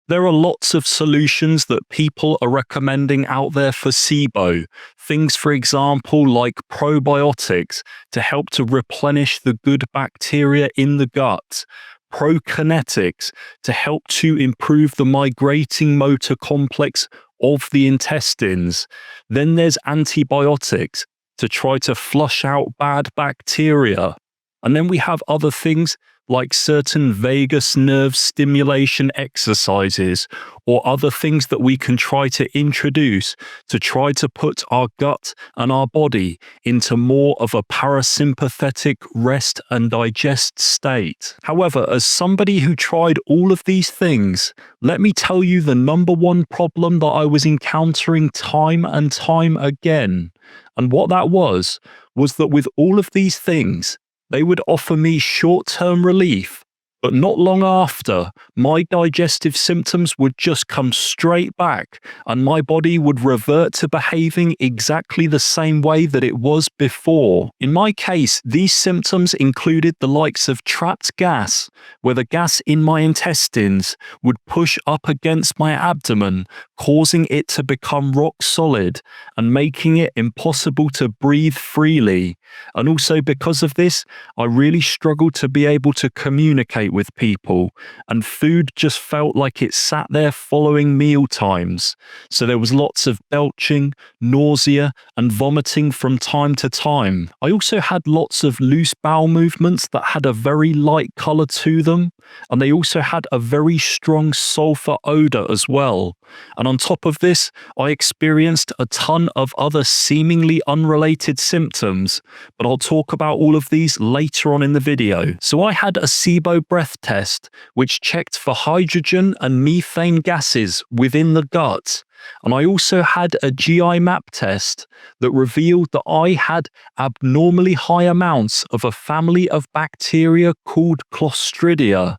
There are lots of solutions that people are recommending out there for SIBO. Things, for example, like probiotics to help to replenish the good bacteria in the gut, prokinetics to help to improve the migrating motor complex of the intestines. Then there's antibiotics to try to flush out bad bacteria. And then we have other things like certain vagus nerve stimulation exercises or other things that we can try to introduce to try to put our gut and our body into more of a parasympathetic rest and digest state. However, as somebody who tried all of these things, let me tell you the number one problem that I was encountering time and time again. And what that was that with all of these things, they would offer me short-term relief, but not long after, my digestive symptoms would just come straight back and my body would revert to behaving exactly the same way that it was before. In my case, these symptoms included the likes of trapped gas, where the gas in my intestines would push up against my abdomen, causing it to become rock solid and making it impossible to breathe freely. And also because of this, I really struggled to be able to communicate with people, and food just felt like it sat there following meal times. So there was lots of belching, nausea, and vomiting from time to time. I also had lots of loose bowel movements that had a very light color to them, and they also had a very strong sulfur odor as well. And on top of this, I experienced a ton of other seemingly unrelated symptoms, but I'll talk about all of these later on in the video. So I had a SIBO breath test, which checked for hydrogen and methane gases within the gut. And I also had a GI map test that revealed that I had abnormally high amounts of a family of bacteria called Clostridia.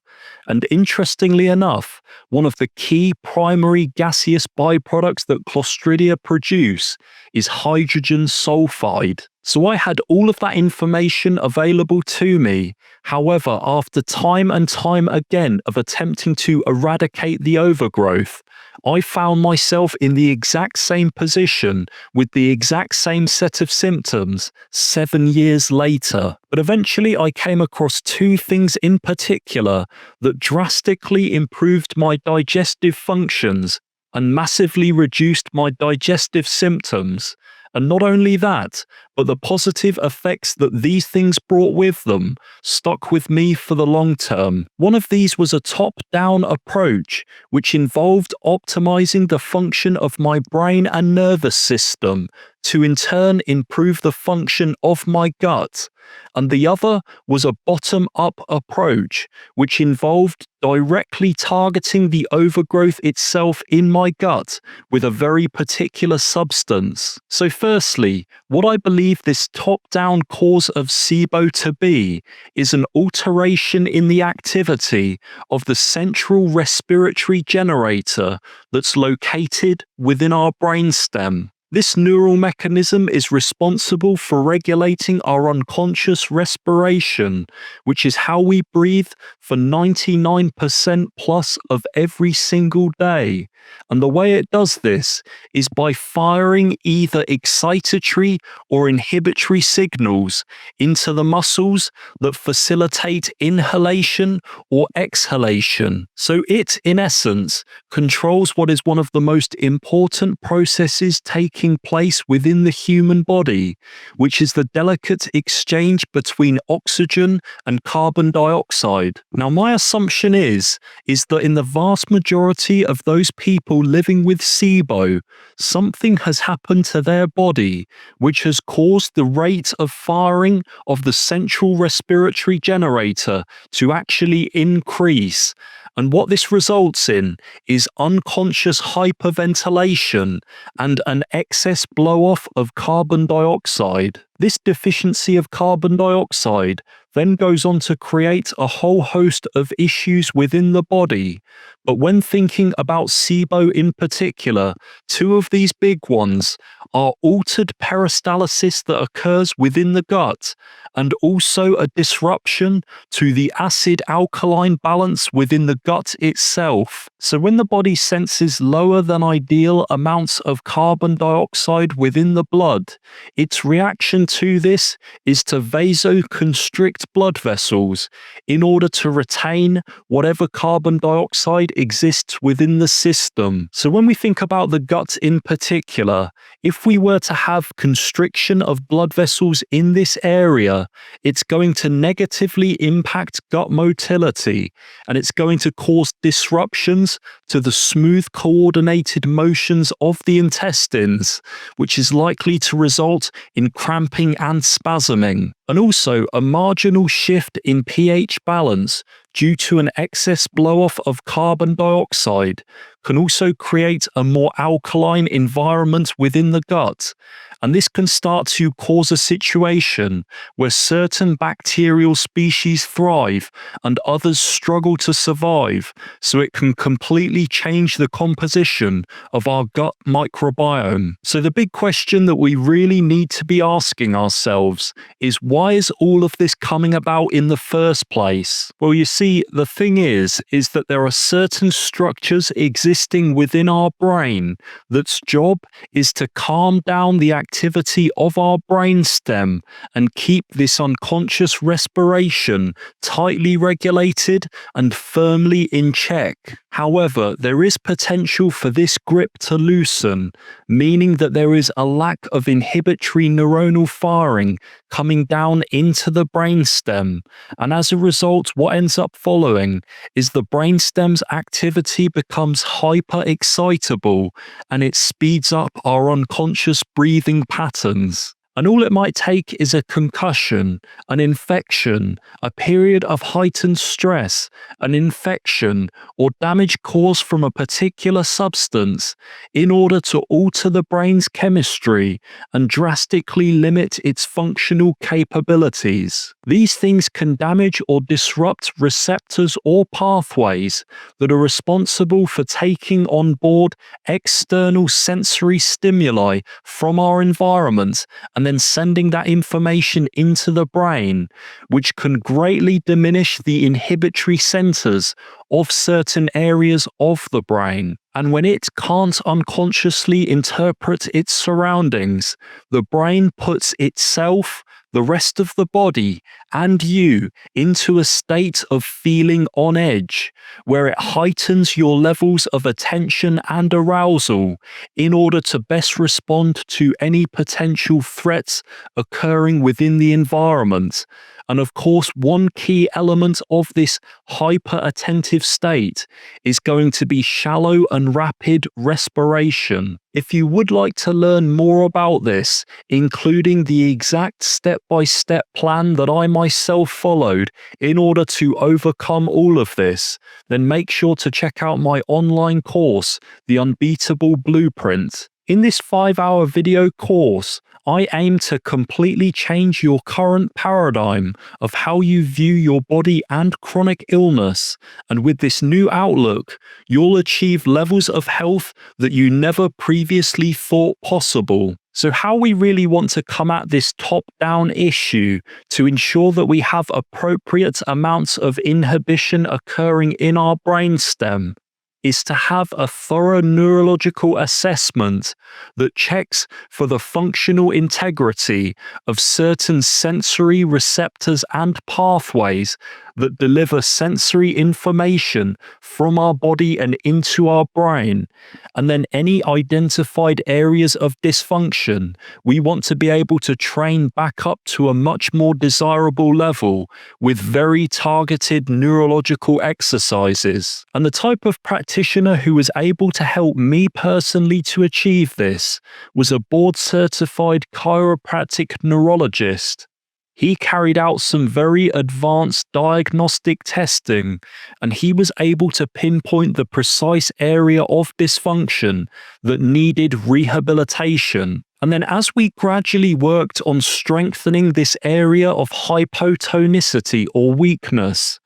And interestingly enough, one of the key primary gaseous byproducts that Clostridia produce is hydrogen sulfide. So I had all of that information available to me. However, after time and time again of attempting to eradicate the overgrowth, I found myself in the exact same position with the exact same set of symptoms 7 years later. But eventually I came across two things in particular that drastically improved my digestive functions and massively reduced my digestive symptoms. And not only that, but the positive effects that these things brought with them stuck with me for the long term. One of these was a top-down approach, which involved optimizing the function of my brain and nervous system to in turn improve the function of my gut. And the other was a bottom-up approach, which involved directly targeting the overgrowth itself in my gut with a very particular substance. So firstly, what I believe this top-down cause of SIBO to be is an alteration in the activity of the central respiratory generator that's located within our brainstem. This neural mechanism is responsible for regulating our unconscious respiration, which is how we breathe for 99% plus of every single day. And the way it does this is by firing either excitatory or inhibitory signals into the muscles that facilitate inhalation or exhalation. So it, in essence, controls what is one of the most important processes taking place within the human body, which is the delicate exchange between oxygen and carbon dioxide. Now, my assumption is that in the vast majority of those people living with SIBO, something has happened to their body which has caused the rate of firing of the central respiratory generator to actually increase. And what this results in is unconscious hyperventilation and an excess blow-off of carbon dioxide. This deficiency of carbon dioxide then goes on to create a whole host of issues within the body. But when thinking about SIBO in particular, two of these big ones are altered peristalsis that occurs within the gut, and also a disruption to the acid-alkaline balance within the gut itself. So when the body senses lower than ideal amounts of carbon dioxide within the blood, its reaction to this is to vasoconstrict blood vessels in order to retain whatever carbon dioxide exists within the system. So when we think about the gut in particular, if we were to have constriction of blood vessels in this area, it's going to negatively impact gut motility, and it's going to cause disruptions to the smooth coordinated motions of the intestines, which is likely to result in cramping and spasming, and also a marginal shift in pH balance due to an excess blow-off of carbon dioxide can also create a more alkaline environment within the gut. And this can start to cause a situation where certain bacterial species thrive and others struggle to survive, so it can completely change the composition of our gut microbiome. So the big question that we really need to be asking ourselves is, why is all of this coming about in the first place? Well, you see, the thing is that there are certain structures existing within our brain that's job is to calm down the activity of our brainstem and keep this unconscious respiration tightly regulated and firmly in check. However, there is potential for this grip to loosen, meaning that there is a lack of inhibitory neuronal firing coming down into the brainstem, and as a result, what ends up following is the brainstem's activity becomes hyper-excitable, and it speeds up our unconscious breathing patterns. And all it might take is a concussion, an infection, a period of heightened stress, an infection, or damage caused from a particular substance in order to alter the brain's chemistry and drastically limit its functional capabilities. These things can damage or disrupt receptors or pathways that are responsible for taking on board external sensory stimuli from our environment and then sending that information into the brain, which can greatly diminish the inhibitory centers of certain areas of the brain. And when it can't unconsciously interpret its surroundings, the brain puts itself, the rest of the body, and you into a state of feeling on edge, where it heightens your levels of attention and arousal in order to best respond to any potential threats occurring within the environment. And of course, one key element of this hyper-attentive state is going to be shallow and rapid respiration. If you would like to learn more about this, including the exact step-by-step plan that I myself followed in order to overcome all of this, then make sure to check out my online course, The Unbeatable Blueprint. In this 5-hour video course, I aim to completely change your current paradigm of how you view your body and chronic illness, and with this new outlook, you'll achieve levels of health that you never previously thought possible. So how we really want to come at this top-down issue to ensure that we have appropriate amounts of inhibition occurring in our brainstem is to have a thorough neurological assessment that checks for the functional integrity of certain sensory receptors and pathways that deliver sensory information from our body and into our brain. And then any identified areas of dysfunction, we want to be able to train back up to a much more desirable level with very targeted neurological exercises. And the type of practitioner who was able to help me personally to achieve this was a board-certified chiropractic neurologist. He carried out some very advanced diagnostic testing, and he was able to pinpoint the precise area of dysfunction that needed rehabilitation. And then as we gradually worked on strengthening this area of hypotonicity or weakness,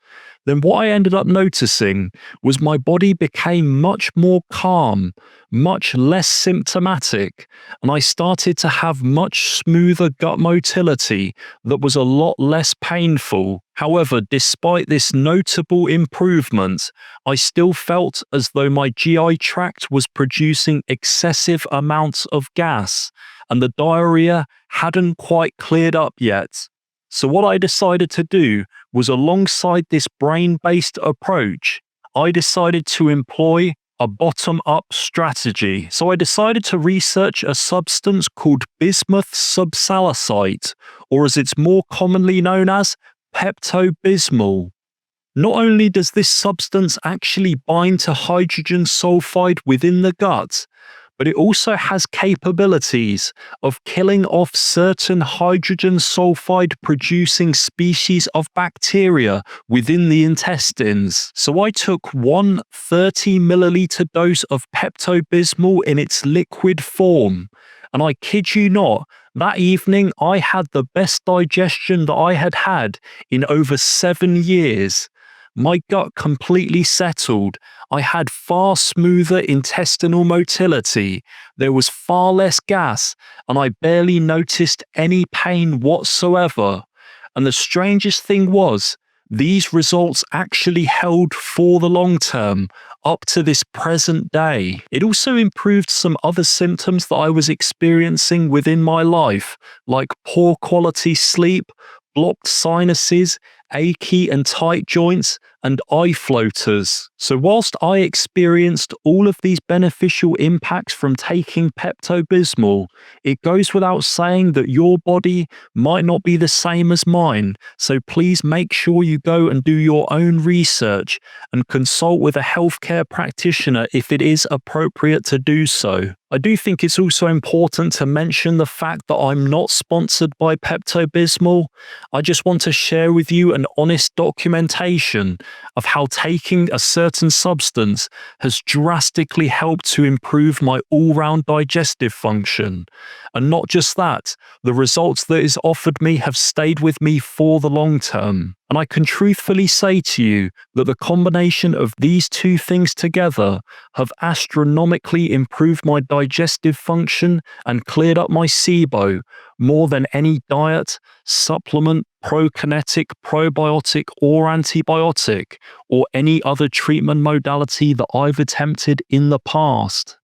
then what I ended up noticing was my body became much more calm, much less symptomatic, and I started to have much smoother gut motility that was a lot less painful. However, despite this notable improvement, I still felt as though my GI tract was producing excessive amounts of gas, and the diarrhea hadn't quite cleared up yet. So what I decided to do was, alongside this brain-based approach, I decided to employ a bottom-up strategy. So I decided to research a substance called bismuth subsalicite, or as it's more commonly known as, Pepto-Bismol. Not only does this substance actually bind to hydrogen sulfide within the gut, but it also has capabilities of killing off certain hydrogen sulfide producing species of bacteria within the intestines. So I took one 30 milliliter dose of Pepto-Bismol in its liquid form, and I kid you not, that evening I had the best digestion that I had had in over 7 years. My gut completely settled. I had far smoother intestinal motility. There was far less gas, and I barely noticed any pain whatsoever. And the strangest thing was, these results actually held for the long term, up to this present day. It also improved some other symptoms that I was experiencing within my life, like poor quality sleep, blocked sinuses, achy and tight joints, and eye floaters. So whilst I experienced all of these beneficial impacts from taking Pepto-Bismol, it goes without saying that your body might not be the same as mine. So please make sure you go and do your own research and consult with a healthcare practitioner if it is appropriate to do so. I do think it's also important to mention the fact that I'm not sponsored by Pepto-Bismol. I just want to share with you an honest documentation of how taking a certain substance has drastically helped to improve my all-round digestive function. And not just that, the results that it's offered me have stayed with me for the long term. And I can truthfully say to you that the combination of these two things together have astronomically improved my digestive function and cleared up my SIBO more than any diet, supplement, prokinetic, probiotic, or antibiotic, or any other treatment modality that I've attempted in the past.